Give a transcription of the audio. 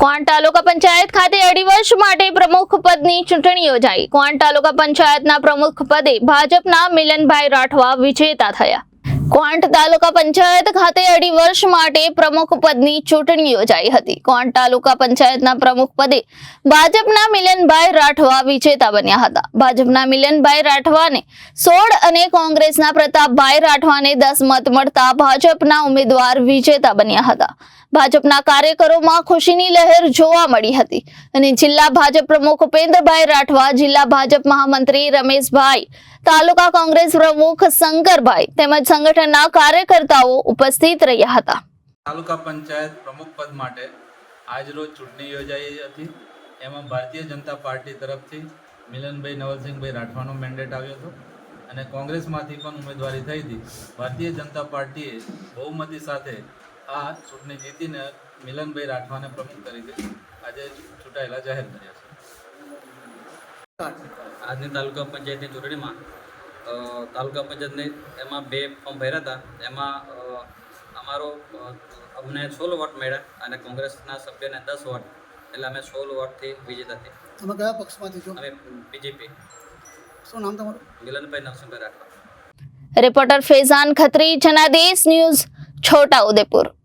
ક્વાંટ તાલુકા પંચાયત ખાતે અઢી વર્ષ માટે પ્રમુખ પદની ચૂંટણી યોજાઈ। ક્વાંટ તાલુકા પંચાયતના પ્રમુખ પદે ભાજપના મિલનભાઈ રાઠવા વિજેતા થયા। ક્વાંટ તાલુકા પંચાયત ખાતે અઢી વર્ષ માટે પ્રમુખ પદની ચૂંટણી યોજાઈ હતી। ક્વાંટ તાલુકા પંચાયતના પ્રમુખ પદે ભાજપના મિલનભાઈ રાઠવા વિજેતા બન્યા હતા। ભાજપના મિલનભાઈ રાઠવાને 16 અને કોંગ્રેસના પ્રતાપભાઈ રાઠવાને 10 મત મળતા ભાજપના ઉમેદવાર વિજેતા બન્યા હતા। ભાજપના કાર્યકરોમાં ખુશીની લહેર જોવા મળી હતી અને જિલ્લા ભાજપ પ્રમુખ ઉપેન્દ્રભાઈ રાઠવા, જિલ્લા ભાજપ મહામંત્રી રમેશભાઈ, તાલુકા કોંગ્રેસ પ્રમુખ શંકરભાઈ તેમજ સંગઠનના કાર્યકર્તાઓ ઉપસ્થિત રહ્યા હતા। તાલુકા પંચાયત પ્રમુખ પદ માટે આજરોજ ચૂંટણી યોજાઈ હતી। એમાં ભારતીય જનતા પાર્ટી તરફથી મિલનભાઈ નવલસિંહભાઈ રાઠવાનો મેન્ડેટ આવ્યો હતો અને કોંગ્રેસમાંથી પણ ઉમેદવારી થઈ હતી। ભારતીય જનતા પાર્ટીએ બહુમતી સાથે આ ચૂંટણી જીતીને મિલનભાઈ રાઠવાને પ્રમુખ તરીકે આજે ચૂંટાયેલા જાહેર કર્યા છે। આજની તાલુકા પંચાયતની ચૂંટણીમાં તાલુકા પંચાયતની એમાં 2 ફોર્મ ભર્યા હતા। એમાં અમને 16 વોટ મળ્યા અને કોંગ્રેસના સભ્યને 10 વોટ, એટલે અમે 16 વોટથી વિજેતા થયા। તમે કયા પક્ષમાંથી છો? અમે બીજેપી। શું નામ તમારું? મિલનભાઈ નવલસિંહભાઈ રાઠવા। Reporter Faizan Khatri, Janadesh news, Chhota Udepur.